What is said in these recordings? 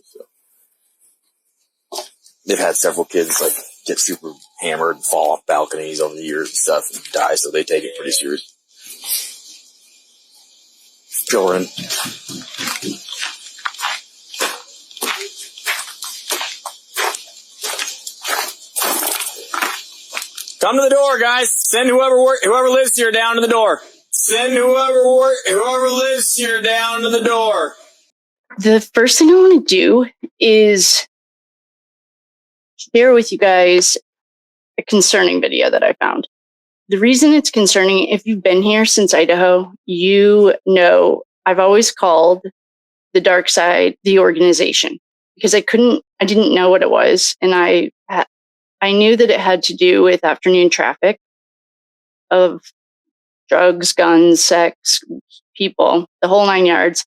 So they've had several kids like get super hammered and fall off balconies over the years and stuff and die, so they take it pretty serious. Children. Come to the door, guys. Send whoever lives here down to the door. Send whoever lives here down to the door. The first thing I want to do is share with you guys a concerning video that I found. The reason it's concerning, if you've been here since Idaho, you know I've always called the dark side the organization because I didn't know what it was. And I knew that it had to do with afternoon traffic of drugs, guns, sex, people, the whole 9 yards.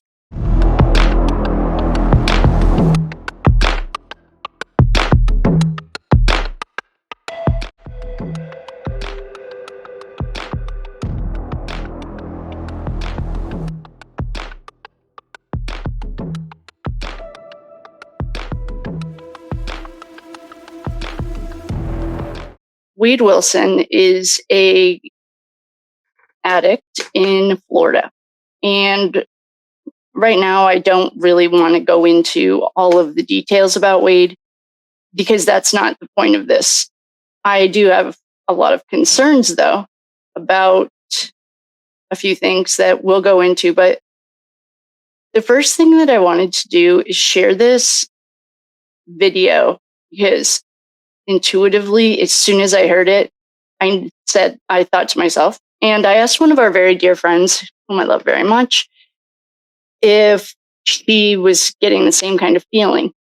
Wade Wilson is a addict in Florida. And right now, I don't really want to go into all of the details about Wade because that's not the point of this. I do have a lot of concerns, though, about a few things that we'll go into. But the first thing that I wanted to do is share this video because intuitively, as soon as I heard it, I thought to myself, and I asked one of our very dear friends, whom I love very much, if she was getting the same kind of feeling.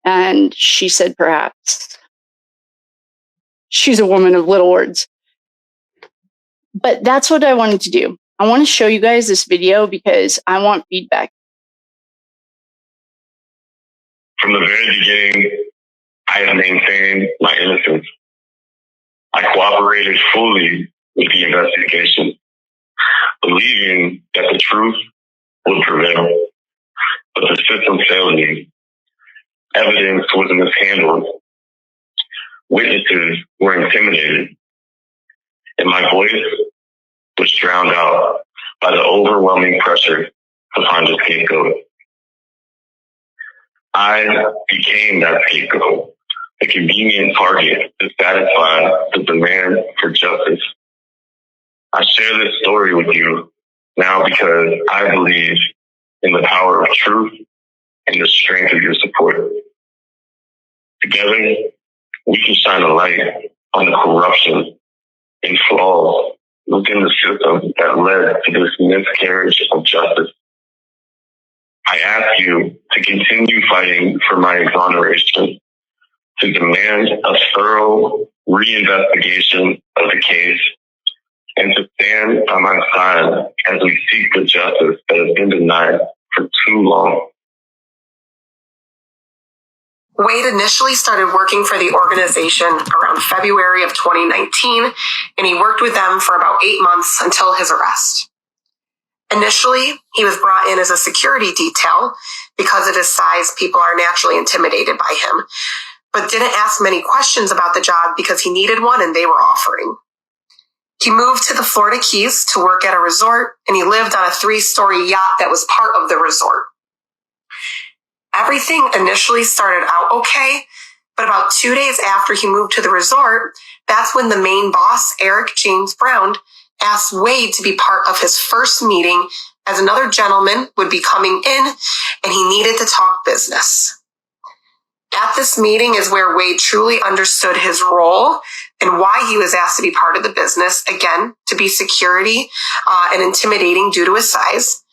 And she said, perhaps. She's a woman of little words. But that's what I wanted to do. I want to show you guys this video because I want feedback. From the very beginning, I have maintained my innocence. I cooperated fully with the investigation, believing that the truth would prevail. But the system failed me. Evidence was mishandled. Witnesses were intimidated. And my voice was drowned out by the overwhelming pressure to find a scapegoat. I became that scapegoat, a convenient target to satisfy the demand for justice. I share this story with you now because I believe in the power of truth and the strength of your support. Together, we can shine a light on the corruption and flaws within the system that led to this miscarriage of justice. I ask you to continue fighting for my exoneration, to demand a thorough reinvestigation of the case, and to stand by my side as we seek the justice that has been denied for too long. Wade initially started working for the organization around February of 2019, and he worked with them for about 8 months until his arrest. Initially, he was brought in as a security detail. Because of his size, people are naturally intimidated by him, but didn't ask many questions about the job because he needed one and they were offering. He moved to the Florida Keys to work at a resort, and he lived on a 3-story yacht that was part of the resort. Everything initially started out okay, but about 2 days after he moved to the resort, that's when the main boss, Eric James Brown, asked Wade to be part of his first meeting as another gentleman would be coming in and he needed to talk business. At this meeting is where Wade truly understood his role and why he was asked to be part of the business, again, to be security and intimidating due to his size.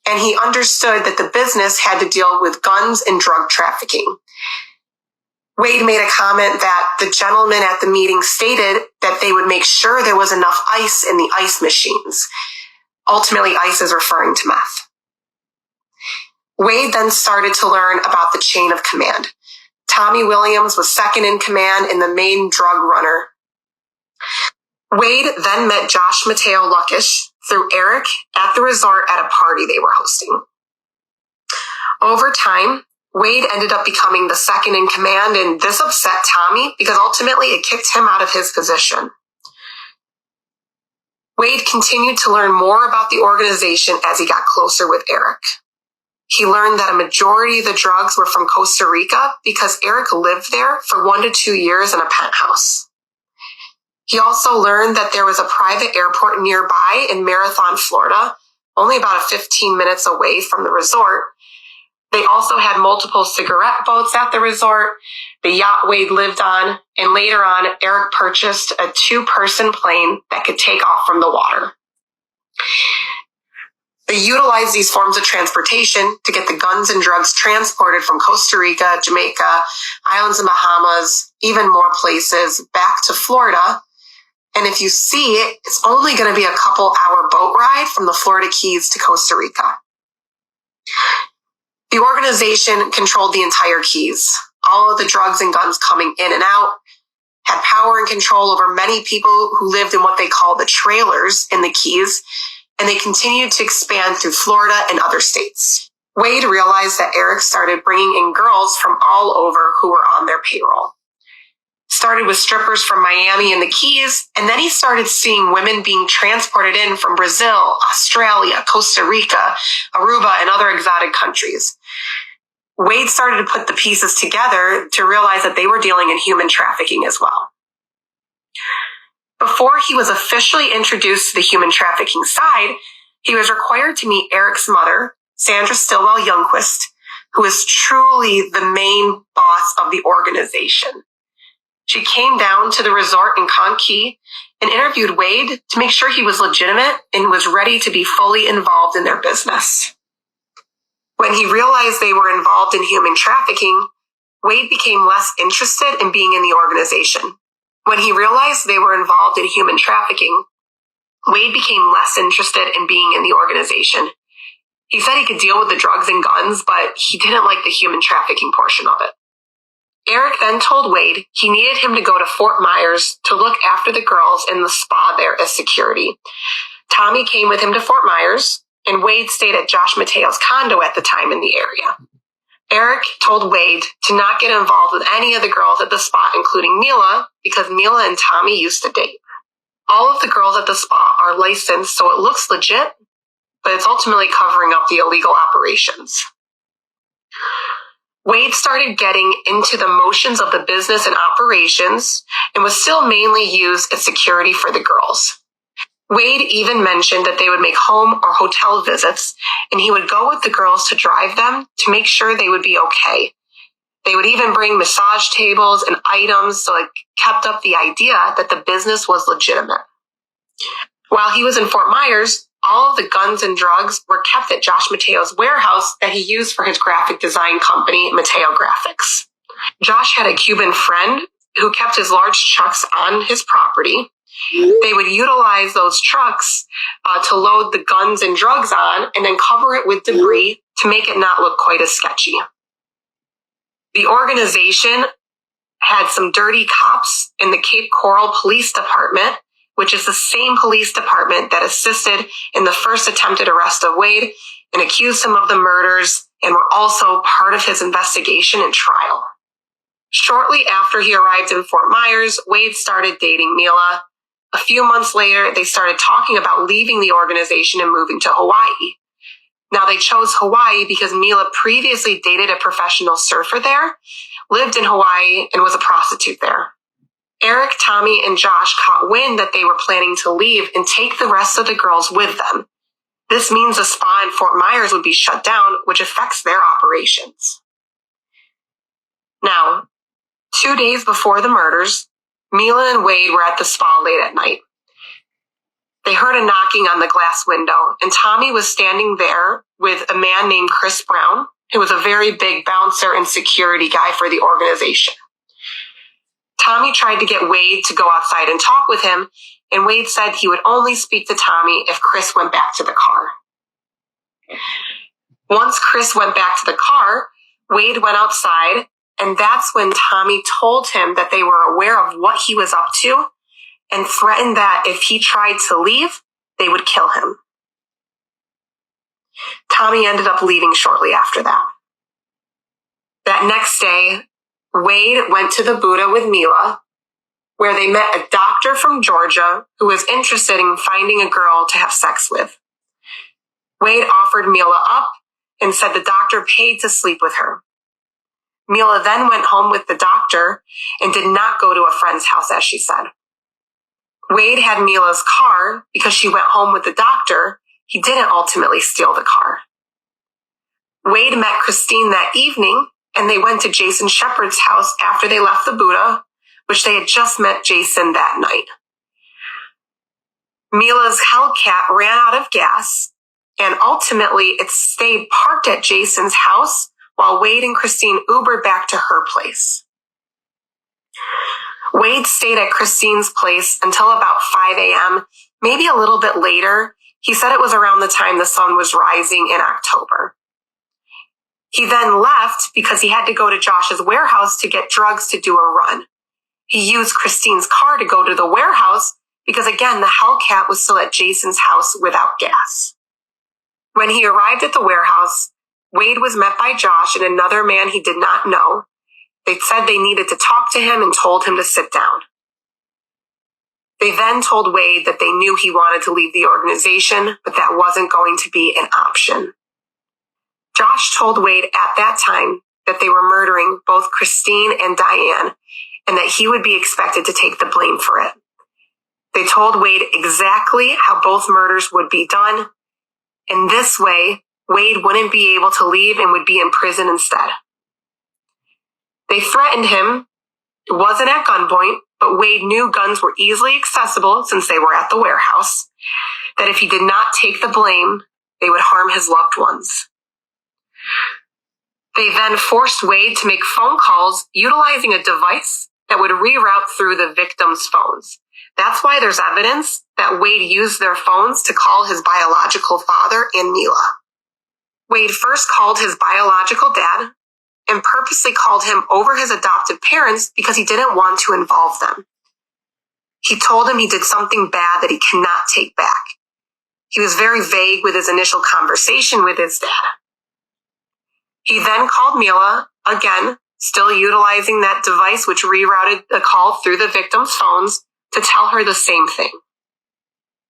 And he understood that the business had to deal with guns and drug trafficking. Wade made a comment that the gentleman at the meeting stated that they would make sure there was enough ice in the ice machines. Ultimately, ice is referring to meth. Wade then started to learn about the chain of command. Tommy Williams was second in command and the main drug runner. Wade then met Josh Mateo Luckish through Eric at the resort at a party they were hosting. Over time, Wade ended up becoming the second in command, and this upset Tommy because ultimately it kicked him out of his position. Wade continued to learn more about the organization as he got closer with Eric. He learned that a majority of the drugs were from Costa Rica because Eric lived there for 1 to 2 years in a penthouse. He also learned that there was a private airport nearby in Marathon, Florida, only about 15 minutes away from the resort. They also had multiple cigarette boats at the resort, the yacht Wade lived on, and later on, Eric purchased a 2-person plane that could take off from the water. They utilized these forms of transportation to get the guns and drugs transported from Costa Rica, Jamaica, islands and Bahamas, even more places, back to Florida. And if you see it, it's only going to be a couple-hour boat ride from the Florida Keys to Costa Rica. The organization controlled the entire Keys, all of the drugs and guns coming in and out, had power and control over many people who lived in what they call the trailers in the Keys, and they continued to expand through Florida and other states. Wade realized that Eric started bringing in girls from all over who were on their payroll. Started with strippers from Miami and the Keys, and then he started seeing women being transported in from Brazil, Australia, Costa Rica, Aruba, and other exotic countries. Wade started to put the pieces together to realize that they were dealing in human trafficking as well. Before he was officially introduced to the human trafficking side, he was required to meet Eric's mother, Sandra Stillwell Youngquist, who is truly the main boss of the organization. She came down to the resort in Con Key and interviewed Wade to make sure he was legitimate and was ready to be fully involved in their business. When he realized they were involved in human trafficking, Wade became less interested in being in the organization. When he realized they were involved in human trafficking, Wade became less interested in being in the organization. He said he could deal with the drugs and guns, but he didn't like the human trafficking portion of it. Eric then told Wade he needed him to go to Fort Myers to look after the girls in the spa there as security. Tommy came with him to Fort Myers, and Wade stayed at Josh Mateo's condo at the time in the area. Eric told Wade to not get involved with any of the girls at the spa, including Mila, because Mila and Tommy used to date. All of the girls at the spa are licensed, so it looks legit, but it's ultimately covering up the illegal operations. Wade started getting into the motions of the business and operations and was still mainly used as security for the girls. Wade even mentioned that they would make home or hotel visits, and he would go with the girls to drive them to make sure they would be okay. They would even bring massage tables and items, so it kept up the idea that the business was legitimate. While he was in Fort Myers, all of the guns and drugs were kept at Josh Mateo's warehouse that he used for his graphic design company, Mateo Graphics. Josh had a Cuban friend who kept his large trucks on his property. They would utilize those trucks to load the guns and drugs on and then cover it with debris to make it not look quite as sketchy. The organization had some dirty cops in the Cape Coral Police Department, which is the same police department that assisted in the first attempted arrest of Wade and accused him of the murders and were also part of his investigation and trial. Shortly after he arrived in Fort Myers, Wade started dating Mila. A few months later, they started talking about leaving the organization and moving to Hawaii. Now, they chose Hawaii because Mila previously dated a professional surfer there, lived in Hawaii, and was a prostitute there. Eric, Tommy, and Josh caught wind that they were planning to leave and take the rest of the girls with them. This means the spa in Fort Myers would be shut down, which affects their operations. Now, 2 days before the murders, Mila and Wade were at the spa late at night. They heard a knocking on the glass window, and Tommy was standing there with a man named Chris Brown, who was a very big bouncer and security guy for the organization. Tommy tried to get Wade to go outside and talk with him, and Wade said he would only speak to Tommy if Chris went back to the car. Once Chris went back to the car, Wade went outside, and that's when Tommy told him that they were aware of what he was up to and threatened that if he tried to leave, they would kill him. Tommy ended up leaving shortly after that. That next day, Wade went to the Buddha with Mila, where they met a doctor from Georgia who was interested in finding a girl to have sex with. Wade offered Mila up and said the doctor paid to sleep with her. Mila then went home with the doctor and did not go to a friend's house, as she said. Wade had Mila's car because she went home with the doctor. He didn't ultimately steal the car. Wade met Christine that evening, and they went to Jason Shepard's house after they left the Buddha, which they had just met Jason that night. Mila's Hellcat ran out of gas, and ultimately it stayed parked at Jason's house while Wade and Christine Ubered back to her place. Wade stayed at Christine's place until about 5 a.m., maybe a little bit later. He said it was around the time the sun was rising in October. He then left because he had to go to Josh's warehouse to get drugs to do a run. He used Christine's car to go to the warehouse because, again, the Hellcat was still at Jason's house without gas. When he arrived at the warehouse, Wade was met by Josh and another man he did not know. They said they needed to talk to him and told him to sit down. They then told Wade that they knew he wanted to leave the organization, but that wasn't going to be an option. Josh told Wade at that time that they were murdering both Christine and Diane, and that he would be expected to take the blame for it. They told Wade exactly how both murders would be done. In this way, Wade wouldn't be able to leave and would be in prison instead. They threatened him. It wasn't at gunpoint, but Wade knew guns were easily accessible since they were at the warehouse, that if he did not take the blame, they would harm his loved ones. They then forced Wade to make phone calls utilizing a device that would reroute through the victims' phones. That's why there's evidence that Wade used their phones to call his biological father and Mila. Wade first called his biological dad and purposely called him over his adoptive parents because he didn't want to involve them. He told him he did something bad that he cannot take back. He was very vague with his initial conversation with his dad. He then called Mila, again, still utilizing that device which rerouted the call through the victim's phones, to tell her the same thing.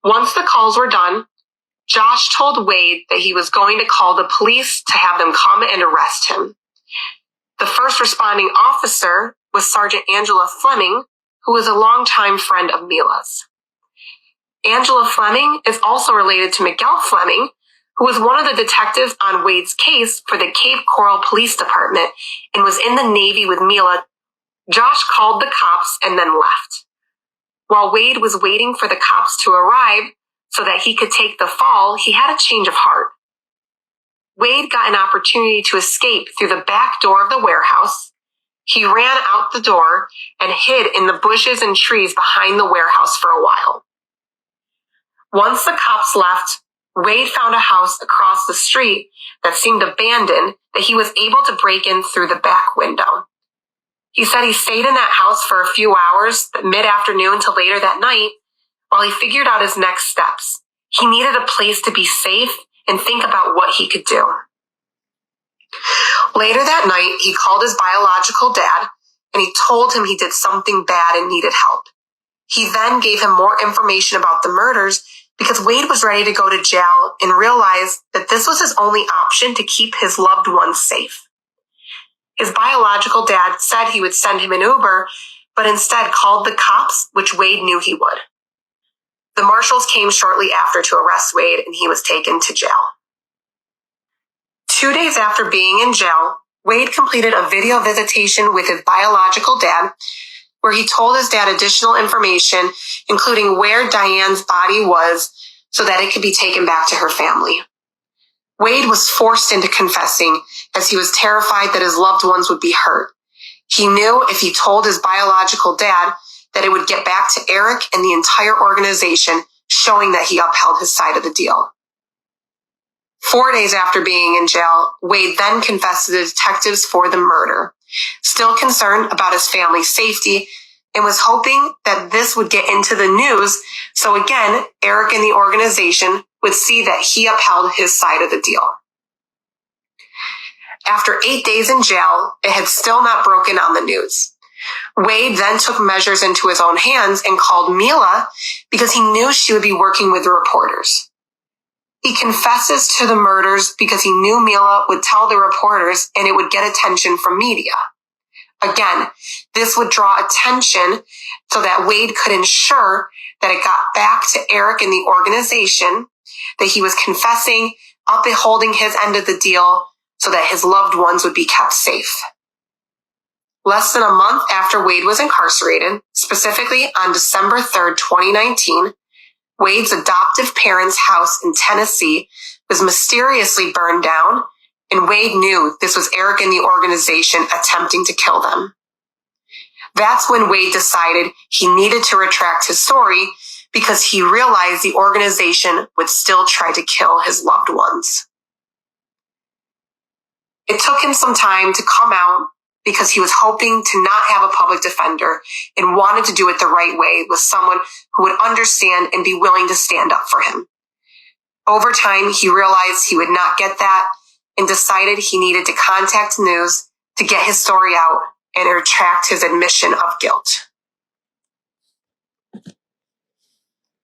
Once the calls were done, Josh told Wade that he was going to call the police to have them come and arrest him. The first responding officer was Sergeant Angela Fleming, who was a longtime friend of Mila's. Angela Fleming is also related to Miguel Fleming, who was one of the detectives on Wade's case for the Cape Coral Police Department and was in the Navy with Mila. Josh called the cops and then left. While Wade was waiting for the cops to arrive so that he could take the fall, he had a change of heart. Wade got an opportunity to escape through the back door of the warehouse. He ran out the door and hid in the bushes and trees behind the warehouse for a while. Once the cops left, Wade found a house across the street that seemed abandoned that he was able to break in through the back window. He said he stayed in that house for a few hours, mid-afternoon to later that night, while he figured out his next steps. He needed a place to be safe and think about what he could do. Later that night, he called his biological dad, and he told him he did something bad and needed help. He then gave him more information about the murders because Wade was ready to go to jail and realized that this was his only option to keep his loved ones safe. His biological dad said he would send him an Uber, but instead called the cops, which Wade knew he would. The marshals came shortly after to arrest Wade, and he was taken to jail. 2 days after being in jail, Wade completed a video visitation with his biological dad, where he told his dad additional information, including where Diane's body was, so that it could be taken back to her family. Wade was forced into confessing as he was terrified that his loved ones would be hurt. He knew if he told his biological dad that it would get back to Eric and the entire organization, showing that he upheld his side of the deal. 4 days after being in jail, Wade then confessed to the detectives for the murder, still concerned about his family's safety, and was hoping that this would get into the news, so again, Eric and the organization would see that he upheld his side of the deal. After 8 days in jail, it had still not broken on the news. Wade then took measures into his own hands and called Mila because he knew she would be working with the reporters. He confesses to the murders because he knew Mila would tell the reporters and it would get attention from media. Again, this would draw attention so that Wade could ensure that it got back to Eric and the organization, that he was confessing, upholding his end of the deal so that his loved ones would be kept safe. Less than a month after Wade was incarcerated, specifically on December 3rd, 2019, Wade's adoptive parents' house in Tennessee was mysteriously burned down, and Wade knew this was Eric and the organization attempting to kill them. That's when Wade decided he needed to retract his story because he realized the organization would still try to kill his loved ones. It took him some time to come out because he was hoping to not have a public defender and wanted to do it the right way with someone who would understand and be willing to stand up for him. Over time, he realized he would not get that and decided he needed to contact news to get his story out and retract his admission of guilt.